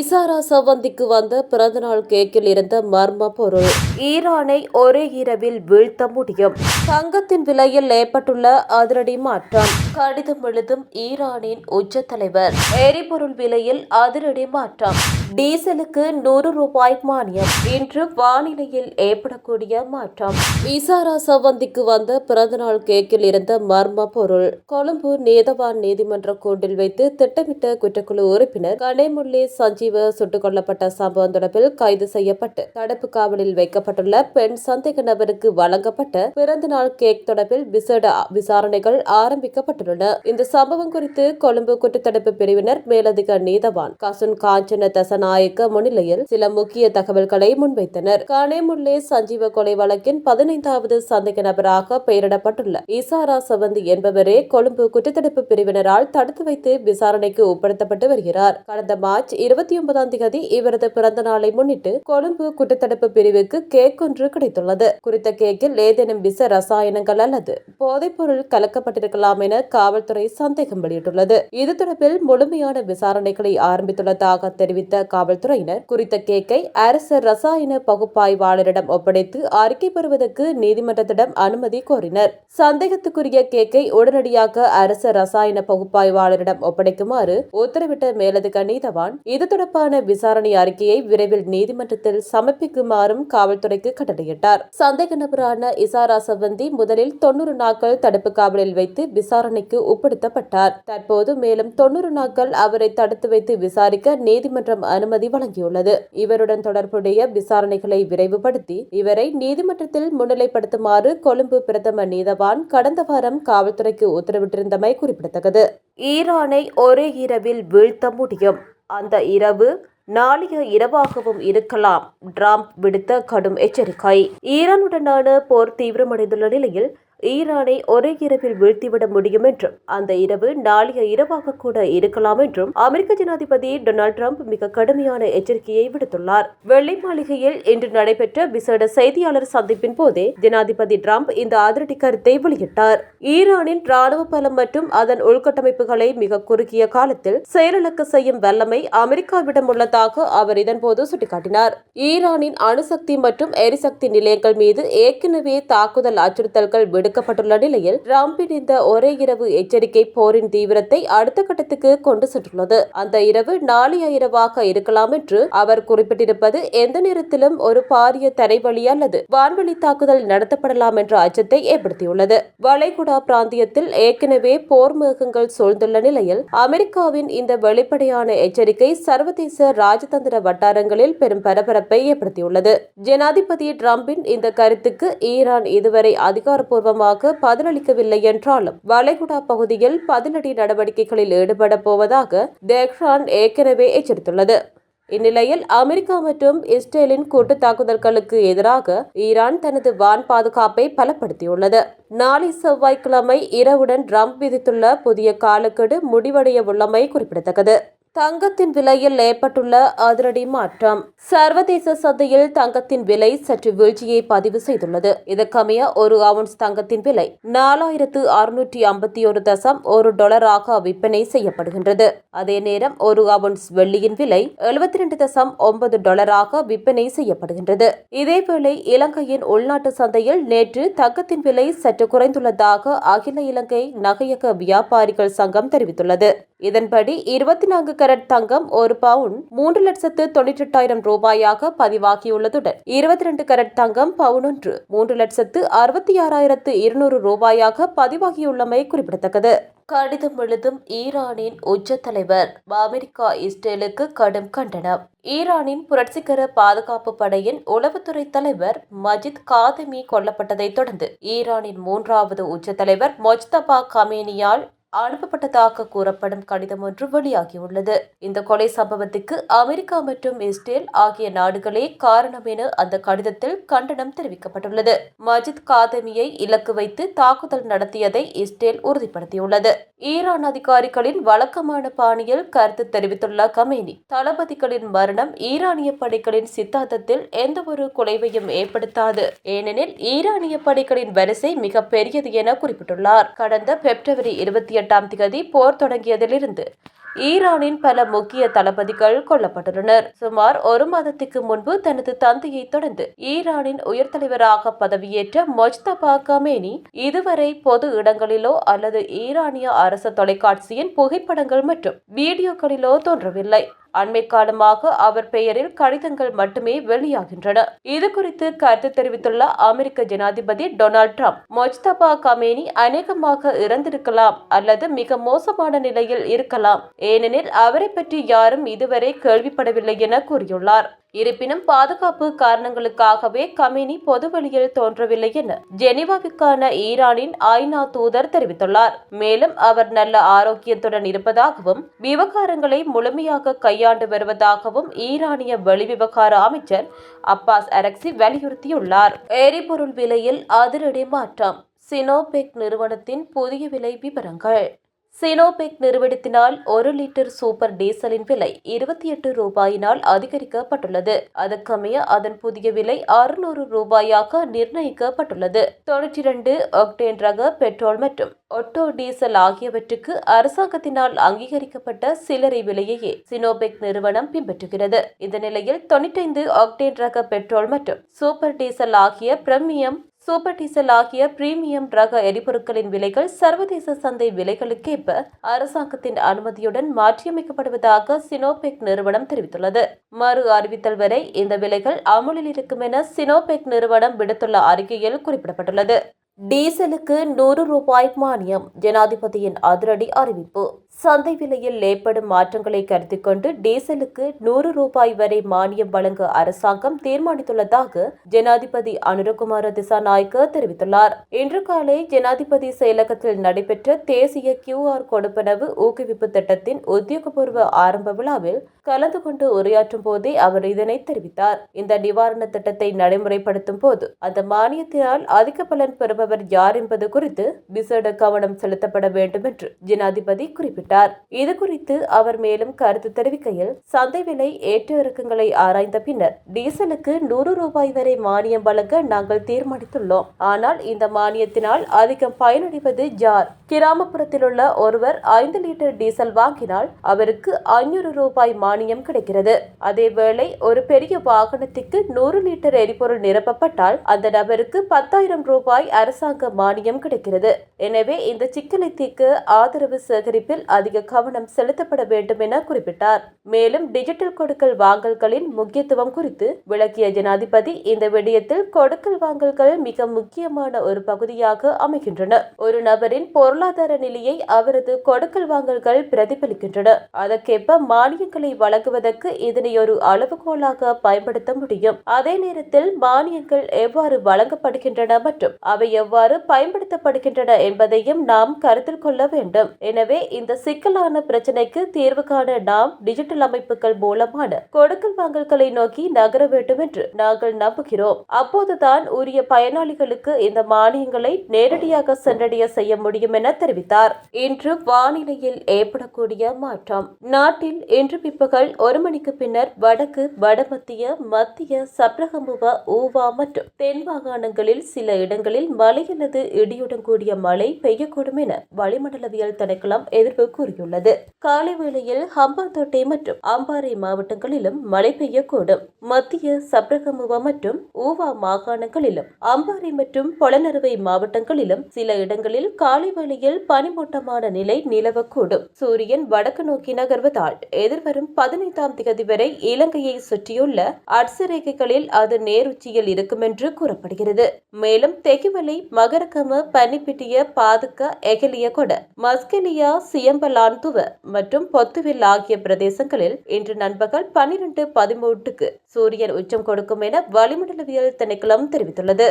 இசாரா சவந்திக்கு வந்த பிறந்தநாள் கேக்கில் இருந்த மர்ம பொருள். ஈரானை ஒரே இரவில் வீழ்த்த முடியும். தங்கத்தின் விலையில் ஏற்பட்டுள்ள அதிரடி மாற்றம். கடிதம் எழுதும் ஈரானின் உச்ச தலைவர். எரிபொருள் விலையில் அதிரடி மாற்றம். டீசலுக்கு 100 ரூபாய் மானியம். இன்று வானிலையில் ஏற்படக்கூடிய மாற்றம். இசாரா சவந்திக்கு வந்த பிறந்தநாள் கேக்கில் இருந்த மர்ம பொருள். கொழும்பு நீதவான் நீதிமன்ற கூண்டில் வைத்து திட்டமிட்ட குற்றக்குழு உறுப்பினர் கனேமுல்லே சஞ்சீவ சுட்டுக் கொல்லப்பட்ட சம்பவம் தொடர்பில் கைது செய்யப்பட்டு தடுப்பு காவலில் வைக்கப்பட்டுள்ள பெண் சந்தேக நபருக்கு வழங்கப்பட்ட பிறந்தநாள் கேக் தொடர்பில் விசேட விசாரணைகள் ஆரம்பிக்கப்பட்டுள்ளன. இந்த சம்பவம் குறித்து கொழும்பு குற்றத்தடுப்பு பிரிவினர் மேலதிக நீதவான் கசுன் காஞ்சன தசநாயக்க முன்னிலையில் சில முக்கிய தகவல்களை முன்வைத்தனர். கனேமுல்லே சஞ்சீவ கொலை வழக்கின் 15வது சந்தேக நபராக பெயரிடப்பட்டுள்ள இசாரா சவந்தி என்பவரே கொழும்பு குற்றத்தடுப்பு பிரிவினரால் தடுத்து வைத்து விசாரணைக்கு உட்படுத்தப்பட்டு வருகிறார். கடந்த மார்ச் 29ஆம் தேதி இவரது பிறந்த நாளை முன்னிட்டு கொழும்பு குற்றத்தடுப்பு பிரிவுக்கு கேக் ஒன்று கிடைத்துள்ளது. குறித்த கேக்கில் ஏதேனும் விச ரசாயனங்கள் அல்லது போதைப்பொருள் கலக்கப்பட்டிருக்கலாம் என காவல்துறை சந்தேகம் வெளியிட்டுள்ளது. இது தொடர்பில் முழுமையான விசாரணைகளை ஆரம்பித்துள்ளதாக தெரிவித்த காவல்துறையினர் குறித்த கேக்கை அரசு ரசாயன பகுப்பாய்வாளரிடம் ஒப்படைத்து அறிக்கை பெறுவதற்கு நீதிமன்றத்திடம் அனுமதி கோரினர். சந்தேகத்துக்குரிய கேக்கை உடனடியாக அரசு ரசாயன பகுப்பாய்வாளரிடம் ஒப்படைக்குமாறு உத்தரவிட்ட மேலதிக நீதவான் இது தொடர்பான விசாரணை அறிக்கையை விரைவில் நீதிமன்றத்தில் சமர்ப்பிக்குமாறும் காவல்துறைக்கு கட்டளையிட்டார். சந்தேக நபரான இசாரா சவந்தி முதலில் 90 நாட்கள் தடுப்பு காவலில் வைத்து விசாரணைக்கு உட்படுத்தப்பட்டார். தற்போது மேலும் 90 நாட்கள் அவரை தடுத்து வைத்து விசாரிக்க நீதிமன்றம் அனுமதி வழங்கியுள்ளது. இவருடன் தொடர்புடைய விசாரணைகளை விரைவுபடுத்தி இவரை நீதிமன்றத்தில் முன்னிலைப்படுத்துமாறு கொழும்பு பிரதம நீதவான் கடந்த வாரம் காவல்துறைக்கு உத்தரவிட்டிருந்தமை குறிப்பிடத்தக்கது. ஈரானை ஒரே இரவில் வீழ்த்த முடியும். அந்த இரவு நாளைய இரவாகவும் இருக்கலாம். டிரம்ப் விடுத்த கடும் எச்சரிக்கை. ஈரானுடனான போர் தீவிரமடைந்துள்ள நிலையில் ஈரானை ஒரே இரவில் வீழ்த்திவிட முடியும் என்றும் அந்த இரவு நாளைய இரவாக கூட இருக்கலாம் என்றும் அமெரிக்க ஜனாதிபதி டொனால்ட் ட்ரம்ப் மிக கடுமையான எச்சரிக்கையை விடுத்துள்ளார். வெள்ளை மாளிகையில் இன்று நடைபெற்ற விசேட செய்தியாளர் சந்திப்பின் போதே ஜனாதிபதி ட்ரம்ப் இந்த அதிரடி கருத்தை வெளியிட்டார். ஈரானின் ராணுவ பலம் மற்றும் அதன் உள்கட்டமைப்புகளை மிக குறுகிய காலத்தில் செயலிழக்க செய்யும் வல்லமை அமெரிக்காவிடம் உள்ளதாக அவர் இதன்போது சுட்டிக்காட்டினார். ஈரானின் அணுசக்தி மற்றும் எரிசக்தி நிலையங்கள் மீது ஏற்கனவே தாக்குதல் அச்சுறுத்தல்கள் விடுக்கப்பட்டுள்ள நிலையில் டிரம்பின் இந்த ஒரே இரவு எச்சரிக்கை போரின் தீவிரத்தை அடுத்த கட்டத்துக்கு கொண்டு சென்றுள்ளது. அந்த இரவு நாளைய இரவாக இருக்கலாம் என்று அவர் குறிப்பிட்டிருப்பது எந்த நேரத்திலும் ஒரு பாரிய தரைவழி அல்லது வான்வெளி தாக்குதல் நடத்தப்படலாம் என்ற அச்சத்தை ஏற்படுத்தியுள்ளது. வளைகுடா பிராந்தியத்தில் ஏற்கனவே போர் மேகங்கள் சூழ்ந்துள்ள நிலையில் அமெரிக்காவின் இந்த வெளிப்படையான எச்சரிக்கை சர்வதேச ராஜதந்திர வட்டாரங்களில் பெரும் பரபரப்பை ஏற்படுத்தியுள்ளது. ஜனாதிபதி டிரம்பின் இந்த கருத்துக்கு ஈரான் இதுவரை அதிகாரப்பூர்வமாக பதிலளிக்கவில்லை என்றாலும் வளைகுடா பகுதியில் பதிலடி நடவடிக்கைகளில் ஈடுபட போவதாக தெஹ்ரான் ஏற்கனவே எச்சரித்துள்ளது. இந்நிலையில் அமெரிக்கா மற்றும் இஸ்ரேலின் கூட்டு தாக்குதல்களுக்கு எதிராக ஈரான் தனது வான் பாதுகாப்பை பலப்படுத்தியுள்ளது. நாளை செவ்வாய்க்கிழமை இரவுடன் ட்ரம்ப் விதித்துள்ள புதிய காலக்கெடு முடிவடைய உள்ளமை குறிப்பிடத்தக்கது. தங்கத்தின் விலையில் ஏற்பட்டுள்ள அதிரடி மாற்றம். சர்வதேச சந்தையில் தங்கத்தின் விலை சற்று வீழ்ச்சியை பதிவு செய்துள்ளது. இதற்கமைய ஒரு அவுன்ஸ் தங்கத்தின் விலை 4651.1 விற்பனை செய்யப்படுகின்றது. அதே நேரம் ஒரு அவுன்ஸ் வெள்ளியின் விலை $72.9 விற்பனை செய்யப்படுகின்றது. இதேவேளை இலங்கையின் உள்நாட்டு சந்தையில் நேற்று தங்கத்தின் விலை சற்று குறைந்துள்ளதாக அகில இலங்கை நகையக வியாபாரிகள் சங்கம் தெரிவித்துள்ளது. இதன்படி 24 கரட் தங்கம் ஒரு பவுன் 3,98,000 ரூபாயாக பதிவாகியுள்ளதுடன் 22 கரட் தங்கம் பவுன் ஒன்று 3,66,200 ரூபாயாக பதிவாகியுள்ளமை குறிப்பிடத்தக்கது. கடிதம் எழுதும் ஈரானின் உச்ச தலைவர். அமெரிக்கா இஸ்ரேலுக்கு கடும் கண்டனம். ஈரானின் புரட்சிகர பாதுகாப்பு படையின் உளவுத்துறை தலைவர் மஜித் காதமி கொல்லப்பட்டதைத் தொடர்ந்து ஈரானின் 3வது உச்ச தலைவர் மொஜ்தபா கமேனியால் அனுப்பப்பட்டதாக கூறப்படும் கடிதம் ஒன்று வெளியாகியுள்ளது. இந்த கொலை சம்பவத்துக்கு அமெரிக்கா மற்றும் இஸ்ரேல் ஆகிய நாடுகளே காரணம் என அந்த கடிதத்தில் கண்டனம் தெரிவிக்கப்பட்டுள்ளது. மஜித் காதமியை இலக்கு வைத்து தாக்குதல் நடத்தியதை இஸ்ரேல் உறுதிப்படுத்தியுள்ளது. ஈரான் அதிகாரிகளின் வழக்கமான பாணியில் கருத்து தெரிவித்துள்ள கமேனி, தளபதிகளின் மரணம் ஈரானிய படைகளின் சித்தாந்தத்தில் எந்தவொரு குலைவையும் ஏற்படுத்தாது, ஏனெனில் ஈரானிய படைகளின் வரிசை மிக பெரியது என குறிப்பிட்டுள்ளார். கடந்த பிப்ரவரி 28ஆம் தேதி போர் தொடங்கியதிலிருந்து ஈரானின் பல முக்கிய தளபதிகள் கொல்லப்பட்டுள்ளனர். சுமார் ஒரு மாதத்துக்கு முன்பு தனது தந்தையை தொடர்ந்து ஈரானின் உயர் தலைவராக பதவியேற்ற மொஜ்தபா கமேனி இதுவரை பொது இடங்களிலோ அல்லது ஈரானிய அரசு தொலைக்காட்சியின் புகைப்படங்கள் மற்றும் வீடியோக்களிலோ தோன்றவில்லை. அண்மை காலமாக அவர் பெயரில் கடிதங்கள் மட்டுமே வெளியாகின்றன. இதுகுறித்து கருத்து தெரிவித்துள்ள அமெரிக்க ஜனாதிபதி டொனால்ட் ட்ரம்ப், மொஜ்தபா கமேனி அநேகமாக இறந்திருக்கலாம் அல்லது மிக மோசமான நிலையில் இருக்கலாம், ஏனெனில் அவரை பற்றி யாரும் இதுவரை கேள்விப்படவில்லை என கூறியுள்ளார். இருப்பினும் பாதுகாப்பு காரணங்களுக்காகவே கமேனி பொதுவெளியில் தோன்றவில்லை என ஜெனீவாவுக்கான ஈரானின் ஐநா தூதர் தெரிவித்துள்ளார். மேலும் அவர் நல்ல ஆரோக்கியத்துடன் இருப்பதாகவும் விவகாரங்களை முழுமையாக கையாண்டு வருவதாகவும் ஈரானிய வெளிவிவகார அமைச்சர் அப்பாஸ் அரக்சி வலியுறுத்தியுள்ளார். எரிபொருள் விலையில் அதிரடி மாற்றம். சினோபெக் நிறுவனத்தின் புதிய விலை விவரங்கள். சினோபெக் நிறுவனத்தினால் 1 லிட்டர் சூப்பர் டீசலின் விலை 28 ரூபாயினால் அதிகரிக்கப்பட்டுள்ளது. அதற்கமைய அதன் புதிய விலை 600 ரூபாயாக நிர்ணயிக்கப்பட்டுள்ளது. 92 ஒக்டேன் ரக பெட்ரோல் மற்றும் ஒட்டோ டீசல் ஆகியவற்றுக்கு அரசாங்கத்தினால் அங்கீகரிக்கப்பட்ட சில்லறை விலையையே சினோபெக் நிறுவனம் பின்பற்றுகிறது. இந்த நிலையில் 95 ஒக்டேன் ரக பெட்ரோல் மற்றும் சூப்பர் டீசல் ஆகிய பிரீமியம் ரக எரிபொருட்களின் விலைகள் சர்வதேச சந்தை விலைகளுக்கேற்ப அரசாங்கத்தின் அனுமதியுடன் மாற்றியமைக்கப்படுவதாக சினோபெக் நிறுவனம் தெரிவித்துள்ளது. மறு அறிவித்தல் வரை இந்த விலைகள் அமுலில் இருக்கும் என சினோபெக் நிறுவனம் விடுத்துள்ள அறிக்கையில் குறிப்பிடப்பட்டுள்ளது. டீசலுக்கு 100 ரூபாய் மானியம். ஜனாதிபதியின் அதிரடி அறிவிப்பு. சந்தை விலையில் ஏற்படும் மாற்றங்களை கருத்தில் கொண்டு டீசலுக்கு 100 ரூபாய் வரை மானியம் வழங்க அரசாங்கம் தீர்மானித்துள்ளதாக ஜனாதிபதி அனுரகுமார திசாநாயக்க தெரிவித்துள்ளார். இன்று காலை ஜனாதிபதி செயலகத்தில் நடைபெற்ற தேசிய QR கொடுப்பனவு ஊக்குவிப்பு திட்டத்தின் உத்தியோகபூர்வ ஆரம்ப விழாவில் கலந்து கொண்டு உரையாற்றும் போதே அவர் இதனை தெரிவித்தார். இந்த நிவாரண திட்டத்தை நடைமுறைப்படுத்தும் போது அந்த மானியத்தினால் அதிக பலன் பெறுபவர் யார் என்பது குறித்து விசேட கவனம் செலுத்தப்பட வேண்டும் என்று ஜனாதிபதி குறிப்பிட்டார். இதுகுறித்து அவர் மேலும் கருத்து தெரிவிக்கையில், சந்தை விலை ஏற்ற இறக்கங்களை ஆராய்ந்த பின்னர் டீசலுக்கு 100 ரூபாய் வரை மானியம் வழங்க நாங்கள் தீர்மானித்துள்ளோம். ஆனால் இந்த மானியத்தினால் அதிகம் பயனடைவது யார்? கிராமப்புறத்தில் உள்ள ஒருவர் 5 லிட்டர் டீசல் வாங்கினால் அவருக்கு 500 ரூபாய் மானியம் கிடைக்கிறது. அதேவேளை ஒரு பெரிய வாகனத்துக்கு 100 லிட்டர் எரிபொருள் நிரப்பப்பட்டால் அந்த நபருக்கு 10,000 ரூபாய் அரசாங்க மானியம் கிடைக்கிறது. எனவே இந்த சிக்கலை தீர்க்க ஆதரவு சேகரிப்பில் அதிக கவனம் செலுத்தப்பட வேண்டும் என குறிப்பிட்டார். மேலும் டிஜிட்டல் கொடுக்கல் வாங்கல்களின் முக்கியத்துவம் குறித்து விளக்கிய ஜனாதிபதி, இந்த விடயத்தில் கொடுக்கல் வாங்கல்கள் மிக முக்கியமான ஒரு பகுதியாக அமைகின்றன. ஒரு நபரின் பொருளாதார நிலையை அவரது கொடுக்கல் வாங்கல்கள் பிரதிபலிக்கின்றன. அதற்கேற்ப மானியங்களை வழங்குவதற்கு இதனை ஒரு அளவுகோலாக பயன்படுத்த முடியும். அதே நேரத்தில் மானியங்கள் எவ்வாறு வழங்கப்படுகின்றன மற்றும் அவை எவ்வாறு பயன்படுத்தப்படுகின்றன என்பதையும் நாம் கருத்தில் கொள்ள வேண்டும். எனவே இந்த சிக்கலான பிரச்சினைக்கு தீர்வு காண நாம் டிஜிட்டல் அமைப்புகள் மூலமான கொடுக்கல் வாங்கல்களை நோக்கி நகர வேண்டும் என்று நாங்கள் நம்புகிறோம். அப்போதுதான் உரிய பயனாளிகளுக்கு இந்த மானியங்களை நேரடியாக சென்றடைய செய்ய முடியும் என தெரிவித்தார். இன்று வானிலையில் ஏற்படக்கூடிய மாற்றம். நாட்டில் இன்று பிற்பகல் 1 மணிக்கு பின்னர் வடக்கு, வடமத்திய, மத்திய, சப்ரகமுவ, ஊவா மற்றும் தென் மாகாணங்களில் சில இடங்களில் மழை அல்லது இடியுடன் கூடிய மழை பெய்யக்கூடும் என வளிமண்டலவியல் திணைக்களம் எதிர்ப்பு கூறியுள்ளது. காலை வேளையில் ஹம்பாந்தோட்டை மற்றும் அம்பாறை மாவட்டங்களிலும் மழை பெய்யக்கூடும். மத்திய, சப்ரகமுவா மற்றும் ஊவா மாகாணங்களிலும் அம்பாறை மற்றும் பொலனறுவை மாவட்டங்களிலும் சில இடங்களில் காலை வேளையில் பனிமூட்டமான நிலை நிலவக்கூடும். சூரியன் வடக்கு நோக்கி நகர்வதால் எதிர்வரும் 15ஆம் திகதி வரை இலங்கையை சுற்றியுள்ள அட்சரேகைகளில் அது நேருச்சியில் இருக்கும் என்று கூறப்படுகிறது. மேலும் தெகிவலை, மகரகம, பன்னிப்பிட்டிய, பாதுக்க, எகலியகொட, மஸ்கெலியா, சியம்பலாந்துவ மற்றும் பொத்துவில் ஆகிய பிரதேசங்களில் இன்று நண்பகல் 12:13க்கு சூரியன் உச்சம் கொடுக்கும் என வளிமண்டலவியல் திணைக்களம் தெரிவித்துள்ளது.